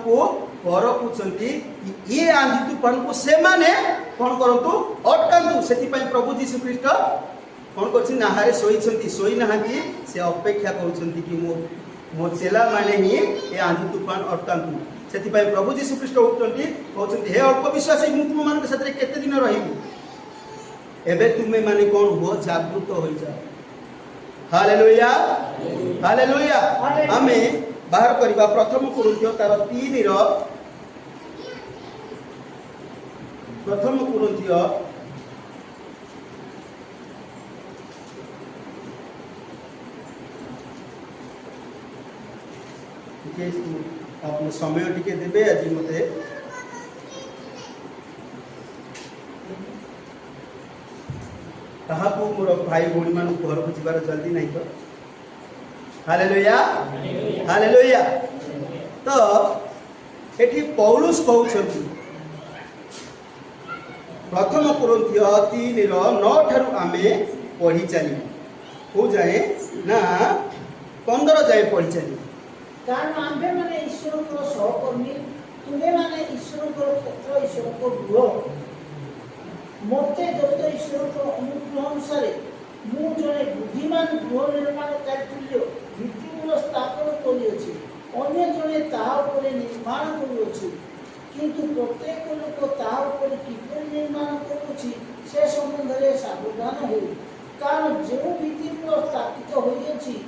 को परखुचंती ये आंधी तूफान को से माने कौन करंतु अटकांतु सेति प्रभु जीशु ख्रीस्ट कौन कर नाहारे शोई नहांती से अपेक्षा करुछंती कि मो चेला माने ही ये आंधी तूफान अटकांतु सेति प्रभु जीशु ख्रीस्ट उठंती कहउछंती हे अल्प विश्वासी मु तुम मान साथे केते दिन रहिबु एबे तुमे माने कौन हो जागृत हो जाओ। Hallelujah hallelujah. आमे बाहर करबा प्रथम कुरिन्थियो तार 3 रो प्रथम कुरिन्थियो अपने समय टिके देबे आज मते ताहाको मोर भाई भौणी मान घर को जीवार जल्दी नहीं तो। Hallelujah hallelujah. तो एठी पौलुस कहउछंती प्रथम कुरिन्थियो 3 रो 9 ठारू आमे पढ़ी चली हो जाए ना 15 जाए पढ़ी चली कारण आम्भे माने ईश्वर को सहकर्मी तुमे माने ईश्वर को पुत्र ईश्वर को गृह मते दत्त ईश्वर को अनुग्रह अनुसार मु जने बुद्धिमान गृह निर्माण कार्य भित्तिमूल स्थापन करियोछि अन्य जने ताहा उपरे निर्माण करियोछि किंतु प्रत्येक लोक ताहा उपरे किपरि निर्माण करियोछि से संबंध रे सावधान हो कारण जो भित्तिमूल स्थापित होइयोछि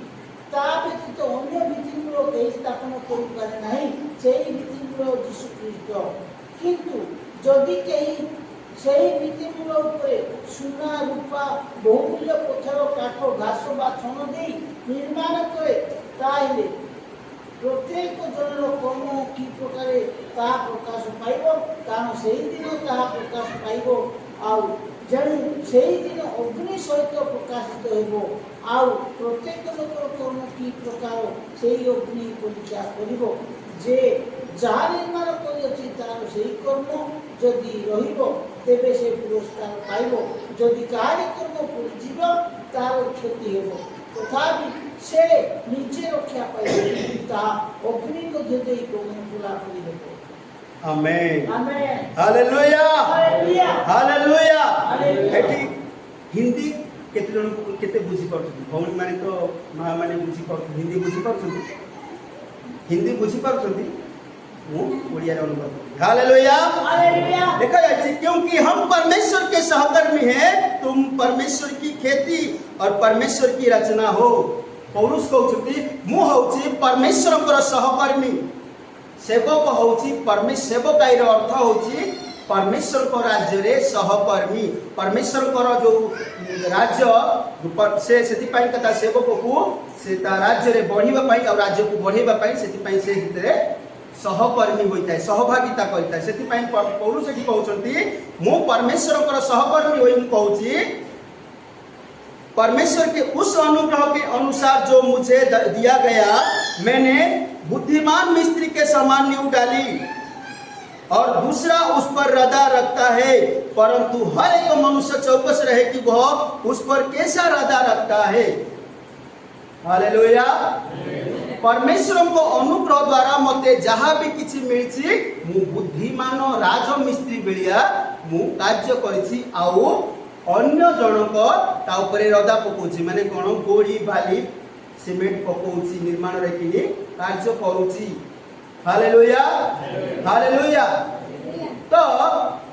ता व्यतीत अन्य भित्तिमूल केही स्थापन करि पारे नाही सेही भित्तिमूल यीशु ख्रीष्ट किंतु जदि केही सेही भित्तिमूल उपरे सुना रूपा बहुमूल्य पत्थर काठ घास बा छण दे निर्माण करे ताइले प्रत्येक जनर कर्म कि प्रकार ता प्रकाश पाइब कारण सेही दिन ता प्रकाश पाइब आउ जणु सेही दिन अग्नि सहित प्रकाशित हेबो आउ प्रत्येक लोकर कर्म कि प्रकार सेही अग्नि परीक्षा करिवो जे जहाँ निर्माण करियोछि तार सेही कर्म जदि रहिबो तेबे से पुरस्कार पाइबो जदि कार्य कर्म पुरजीव तार क्षति हेबो तथापि से निजे रक्षा पाइबो ता अग्नि को देई कोन पूरा करि देबो। Amen amen hallelujah hallelujah hallelujah. Hallelujah. एठी हिंदी केते जन केते बुझी परछन भौणी माने तो मां माने बुझी परछन हिंदी बुझी परछन हिंदी बुझी परछन वो ओडिया रे अनुवाद। Hallelujah hallelujah. देखा जाए क्योंकि हम परमेश्वर के सहकर्मी हैं तुम परमेश्वर की खेती और परमेश्वर की रचना हो। पौलुस कहउछती मु होउची परमेश्वर कर सहकर्मी सेवक होउची परमेश्वर सेवकाई रो अर्थ होउची परमेश्वर को राज्य रे सहकर्मी परमेश्वर कर जो राज्य से सेति पाई कथा सेवक को से ता राज्य रे बढ़िबा पाई और राज्य को बढ़ेबा पाई सेति पाई से हितरे सहकर्मी होता है सहभागिता करता है सेति पाई पौलुस एठी कहउछंती मु परमेश्वर कर सहकर्मी होई मु कहउची परमेश्वर के उस अनुग्रह के अनुसार जो मुझे दिया गया मैंने बुद्धिमान मिस्त्री के समान नींव डाली और दूसरा उस पर रदा रखता है परंतु हर एक मनुष्य चौकस रहे कि वह उस पर कैसा रदा रखता है। हालेलुया। परमेश्वर को अनुग्रह द्वारा मते जहाँ भी किछि मिलछि मु बुद्धिमान राजमिस्त्री बेलिया मु कार्य करिछि आउ अन्य जनक ता उपरे रदा पकोछि माने कोन गोड़ी बाली सीमेंट पकोछि निर्माण रे किनी कार्य करूछि। Hallelujah hallelujah. तो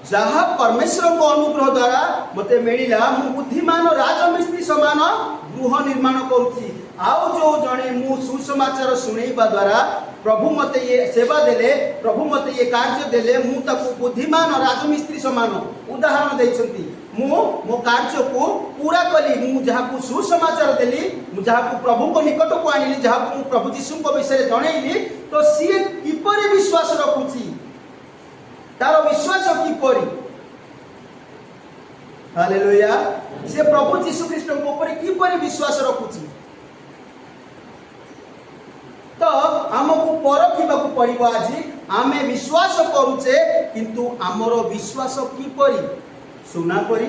जहाँ परमेश्वर को अनुग्रह द्वारा मते मिलिला मु बुद्धिमान राजमिस्त्री समान गृह निर्माण करूछि आउ जो जणे मु सुसमाचार सुनैबा द्वारा प्रभु मते ये सेवा देले प्रभु मते ये कार्य देले मु ताकू बुद्धिमान राजमिस्त्री समान उदाहरण दैछंती मु मो कार्य को पूरा कली मु जहाँ को सुसमाचार देली मु जहाँ को प्रभु को निकट को आनिली जहाँ को प्रभु यीशु को विषय जणैली तो सी किपरि विश्वास रखुछि तार विश्वास किपरि। हालेलुया। से प्रभु यीशु ख्रीष्ट को ऊपर किपरि विश्वास रखुछि तो आमको परखिबा को पड़िबो आज आमे विश्वास करूचे किंतु आमर विश्वास किपरि सुना परी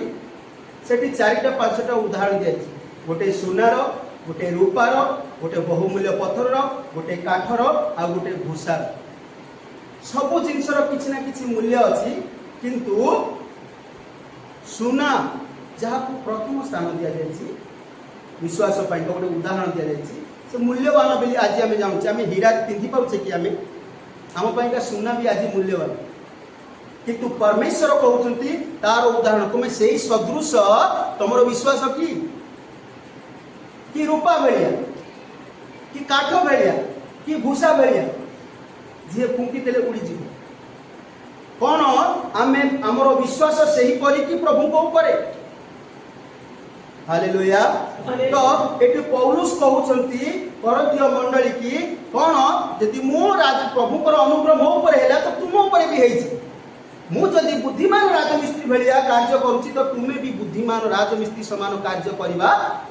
सेठी 4टा 5टा उदाहरण दियाछि गोटे सुनार गोटे रूपार गोटे बहुमूल्य पत्थर गोटे काठर आ गोटे भूसार सब जिनसर किसी ना किसी मूल्य अच्छी, किंतु सुना जहाँ को प्रथम स्थान दि जाए विश्वास गोटे उदाहरण दि जाए से मूल्यवान बोली आज आम जानूचे आम हीरा पिंधि पाचे कि आम सुना भी आज मूल्यवान, किंतु परमेश्वर कहते तार उदाहरण तुम्हें से सदृश तुम विश्वास कि रूपा भाया कि काठ भाया कि भूषा भाया जी फुंकी देले उड़ीजी कौन आमे आमर विश्वास से ही करी कि प्रभु को ऊपर। हालेलुया। तो एटी पौलुस कहउछंती कोरिन्थीय मंडली की कौन यदि मो राज प्रभु को अनुग्रह मो ऊपर हैला तो तुम ऊपर भी हेछि, मु जदि बुद्धिमान राजमिस्त्री भलिया कार्य करूछि तो तुमे भी बुद्धिमान राजमिस्त्री समान कार्य करिबा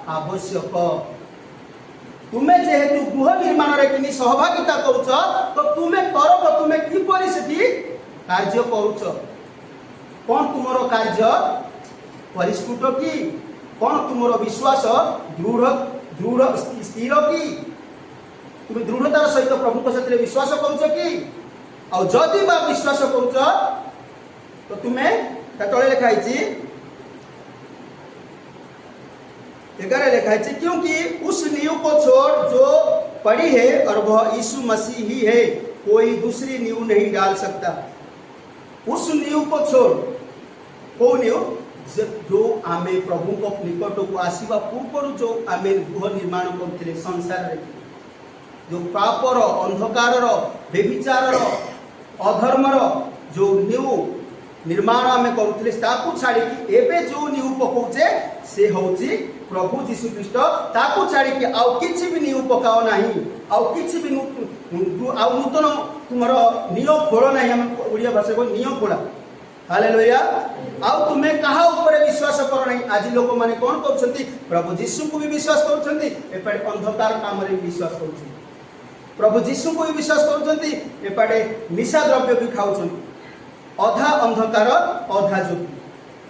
आवश्यक। तुमे जेहेतु गृह निर्माण रे किनी सहभागिता करूछ तो तुमे करब तुमे किपरि सेठी कार्य करूछ, कोन तुमरो कार्य परिष्कृत की, कोन तुमरो विश्वास दृढ़ दृढ़ स्थिर की, तुम दृढ़तार सहित प्रभु को साथ विश्वास करूछ कि, और जदि बा विश्वास करूछ तो तुमे तळे लिखाइछि 11 लिखा है क्योंकि उस नींव को छोड़ जो पड़ी है और वह यीशु मसीह ही है, कोई दूसरी नींव नहीं डाल सकता। उस नींव को छोड़ को नींव जो आमे प्रभु को निकट को आसीबा पूर्व जो आमे गृह निर्माण करते संसार रे जो पापर अंधकार व्यभिचार अधर्मर जो नींव निर्माण आमे करुले ताकू छाड़ी कि एबे जो नींव पकाउचे से होची प्रभु जीशु ख्रीस्ट, ताकू छाड़ी कि आउ किछि भी नींव पकाओ नाही, आउ किछि भी आउ नूतन तुमरो नियो खोलो नाही, हम ओडिया भाषा को नियो खोला। हालेलुया। आउ तुमे कहा ऊपर विश्वास करो नाही। आज लोक माने कोन करछंती प्रभु जीशु को भी विश्वास करछंती, एपटे अंधकार काम रे विश्वास करछंती, प्रभु जीशु को भी विश्वास करछंती, एपटे निशा द्रव्य भी खाउछंती, अधा अंधकार अधा ज्योति।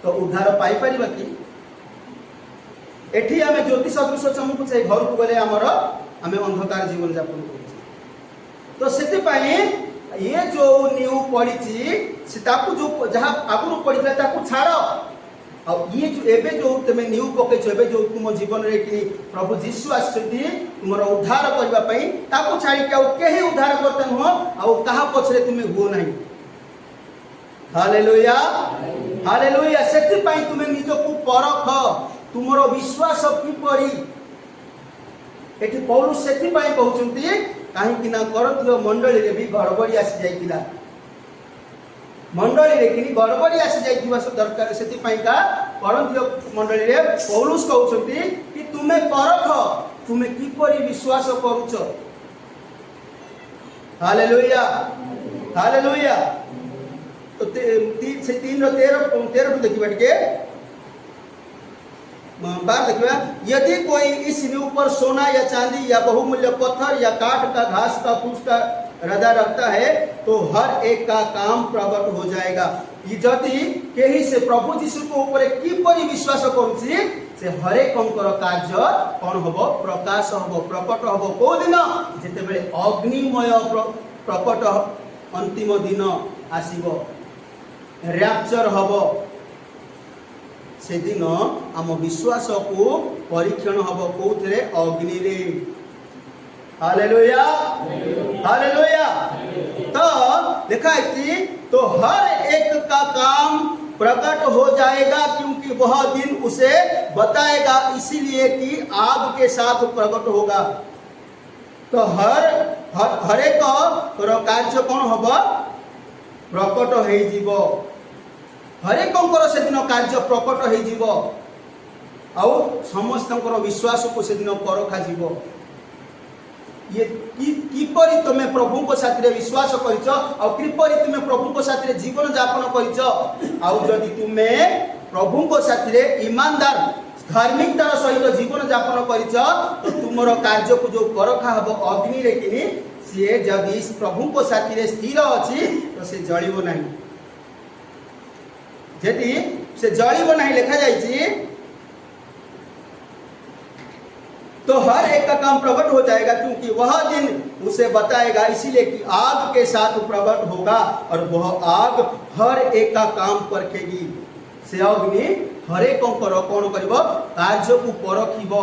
तो उद्धार पाई परिबा कि एठी आमे ज्योति सदृश चमकु चाहे घर को गले आमर आमे अंधकार जीवन यापन करू। तो सेति पई ये जो न्यू पड़ीची से ताकू जो जहां आगुरु पड़ीला ताकू छाड़ो, और ये जो एबे जो तमे न्यू पकेछ एबे जो तुम जीवन रे कि प्रभु जीशु आछथि तुमरो उद्धार करबा पई ताकू छाड़ी के केही उद्धार करते न हो आ कहा पछरे तुमे हो नाही। हालेलुया। हालेलुया। सेति पई तुमे निजो को परख तुमरो विश्वास किपरि। एठी पौलुस सेति पई कहउचंती काहे कि ना कोरिन्थीय मंडली रे भी गड़बड़ी आसी जाइतिला, मंडली रे कि गड़बड़ी आसी जाइतिबा दरकार। सेति पई का कोरिन्थीय मंडली रे पौलुस कहउचंती कि तुमे परख तुमे किपरि विश्वास करूछ। हालेलुया। हालेलुया। तो 3:13 देखिबा टिके बात देखिए, यदि कोई इस नींव पर सोना या चांदी या बहुमूल्य पत्थर या काठ का घास का फूस का रदा रखता है तो हर एक का काम प्रकट हो जाएगा। यदि केही से प्रभु जीशु को ऊपर किपरि विश्वास करूछि से हर एक कार्य कौन हबो प्रकाश हबो प्रकट हबो। को दिन जेते बेले अग्निमय प्रकट अंतिम दिन आसीबो रैप्चर हबो, से दिन आम विश्वास को परीक्षण हम कौथे अग्नि रे। हालेलुया। हालेलुया। तो देखा है तो हर एक का काम प्रकट हो जाएगा क्योंकि वह दिन उसे बताएगा, इसीलिए कि आग के साथ प्रकट होगा। तो हर एक कार्य कौन हम प्रकट हो जीवो, हरेक से दिन कार्य प्रकट हो जीवो आउ समस्त विश्वास को से दिन परखा जीवो। ये किपरि तुमे प्रभु को साथ विश्वास करिछ आ किपरि तुमे प्रभु को साथ जीवन यापन करिछ। आउ जदि तुमे प्रभु को साथ ईमानदार धार्मिकतार सहित जीवन यापन करिछ तो तुमरो कार्य को जो परखा हबो अग्नि रे किनी से जदि प्रभु को साथ स्थिर अछि तो से जळिबो नाही। यदि से जळिबो नाही लिखा जाइछि तो तो हर एक का काम प्रकट हो जाएगा, क्योंकि वह दिन उसे बताएगा, इसीलिए कि आग के साथ प्रकट होगा और वह आग हर एक का काम परखेगी। से अग्नि हर एक कौन करिब कार्य को परखिब।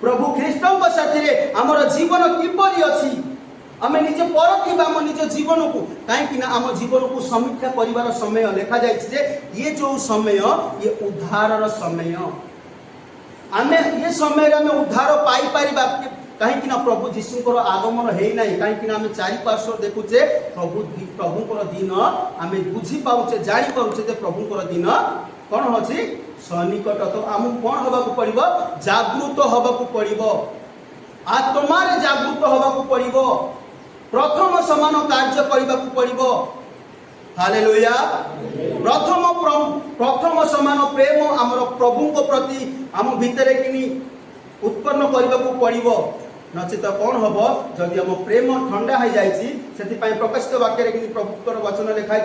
प्रभु ख्रीष्टଙ୍କ साथिरे हमर जीवन किपरि अछि आमे निजे परखिबा हम निज जीवन को, कहीं आम जीवन को समीक्षा करिवार समय लिखा जाए ये जो समय ये उद्धार समय, आमे ये समय आमे उद्धार पाई परिबा कहीं प्रभु जीशुकर आगमन है ना, कहीं आम चारिपार्श्व देखुचे प्रभुकर दिन आम बुझी पाचे जानी पाचे प्रभुकर दिन कौन अच्छी सन्निकट। तो आम कौन हवा पड़ो जागृत हवा पड़ो, आत्मा जागृत हवा पड़ो, प्रथम समान कार्य करने को पड़ो। हालेलुया। प्रथम समान प्रेम आमर प्रभु को प्रति आम भितर कि उत्पन्न करने को पड़ो, नचेत कौन हम जदि आम प्रेम ठंडा हो जाए। प्रकाशित वाक्य प्रभुत्वर वचन लिखाई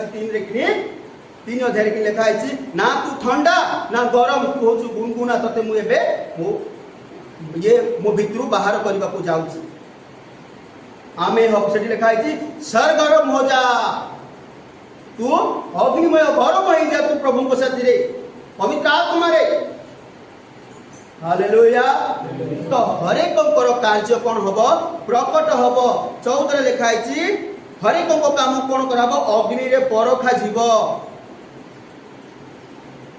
3 अध्याय की लिखाई ना तू ठंडा ना गरम, तू हूँ गुनगुना, तोते मुझे मो भितर बाहर करने को जाऊँ। आमे हम से लिखाई सरगरम हो जा, तू अग्निमय गरम हो जा, तू प्रभु को साथी रे पवित्र आत्मा रे। हालेलुया। तो हरेक कार्य कौन हम प्रकट हम। 14 लिखाई हरेक काम कौन कर अग्नि रे परखा जीव,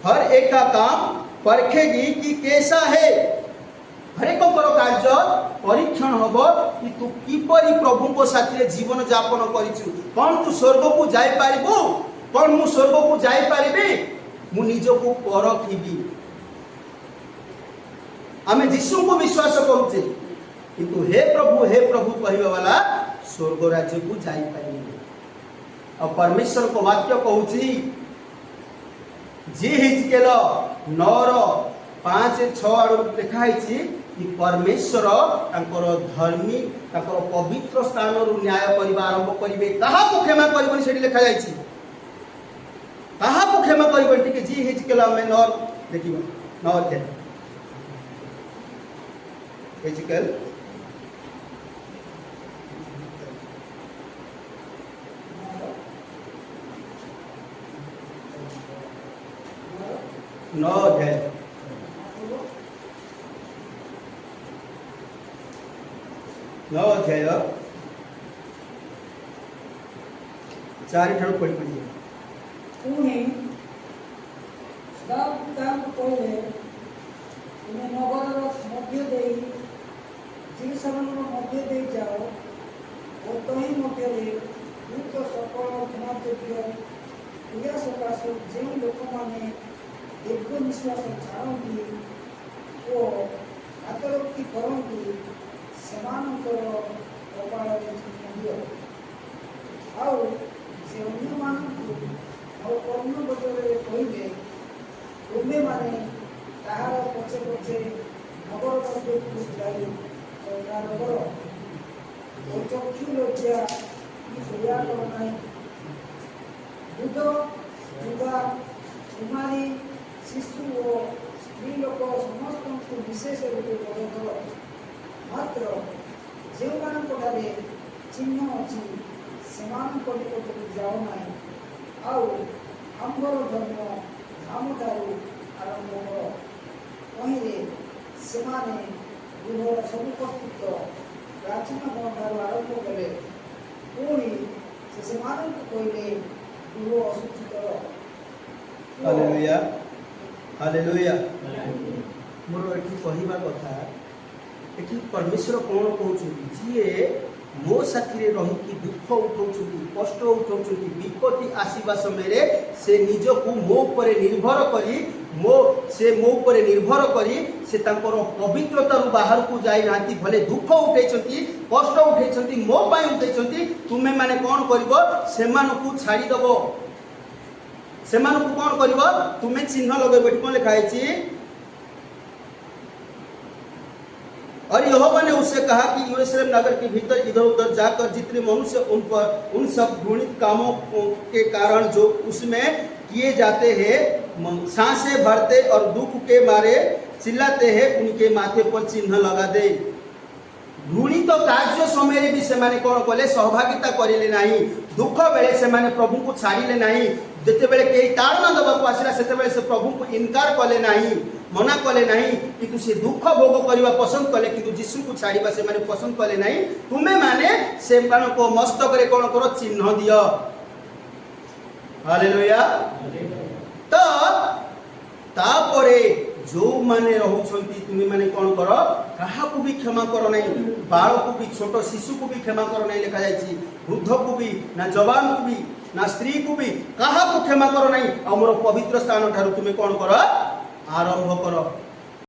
हर एक का काम परखेगी कि कैसा है। हरेक कार्य परीक्षण हम कि तू किपरि प्रभु को साथी जीवन यापन करिछु, कौन तू स्वर्ग को जाई पारिबु, कौन मु स्वर्ग को जाई पारिबी, मु निज को परखिबी। आमे यीशु को विश्वास करूचे किंतु हे प्रभु कहबा वाला स्वर्ग राज्य को जाई पारिबे। और परमेश्वर को वाक्य कहूची जी हिजकेल 9:5-6 आड़ लिखाई कि परमेश्वर धर्मी पवित्र स्थान रु न्याय करने आरंभ करेंगे, कहा क्षमा कर लिखा जाए, कहा क्षमा कर। जी हिजकेल आम 9 देखिए 9 अध्याय हिजकेल 9 अध्याय 4 ठार पढ़ी पढ़ी पुणे दाम कहले तुम नगर मध्य दे मध्य दे जाओ और तही मध्य दूत सकल धनाद्य क्रिया सकाश जो लोक मैंने दीर्घ निश्वास छाड़ती और आतरक्ति करती से कपाल दियो आउ से अन्य मानू कर्ण बदल कहे तुम्हें माने ताहार पछे पछे नगर मध्य को जाई नगर और चक्षु लज्जा क्रिया करना बुध युवा कुमारी शिशु और स्त्री लोक समस्त को विशेष रूप कर मात्र जो मानक चिन्ह अच्छी से निकट को जाओ ना आउ आंबर धर्म धाम ठारू आरंभ कर कहीं से गृहर सब प्रस्तुत प्राचीन ठारू आरंभ कले पुणी से कहले गृह अशुचि कर। Hallelujah hallelujah. मोर एठी कहिबा कथा एठी परमेश्वर कौन कहउछु जी मो साथी रही दुख उठाऊँ कष्ट उठाऊँ विपत्ति आसवा समय से निज को मो पर निर्भर करी मो निर्भर करी से पवित्रता बाहर को जाई नांती भले दुख उठे कष्ट उठे मो पाई उठे तुम्हें माने कौन कर से छाड़ीदेव से कौन कर तुम्हें चिन्ह लगे कौन लिखाई और यहोवा ने उससे कहा कि यरूशलेम नगर के भीतर इधर उधर जाकर जितने मनुष्य उन सब घृणित कामों के कारण जो उसमें किए जाते हैं सांसें भरते और दुख के मारे चिल्लाते हैं उनके माथे पर चिन्ह लगा दे। घृणित कार्य समय भी से माने कौन कले सहभागिता करिले नहीं, दुख बेले से माने प्रभु को छाड़िले नहीं, जेते बेले कई ताड़ना दबा को आसिला सेते बेले से प्रभु को इनकार कले नहीं, मना कले नहीं, किंतु से दुख भोग करबा पसंद कले किंतु यीशु को छाड़िबा से माने पसंद कले नहीं। तुमे माने से मान को मस्तक रे कौन करो चिन्ह दियो। हालेलुया। तो तापरे जो माने रहउछंती तुमे माने कौन करो कहा को भी क्षमा करो नहीं, बाल को भी छोट शिशु को भी क्षमा करो नहीं लिखा जायछि, वृद्ध को भी ना जवान को भी ना स्त्री को भी कहा को क्षमा करो नहीं। हमर पवित्र स्थान ठारू तुमे कौन करो आरंभ करो।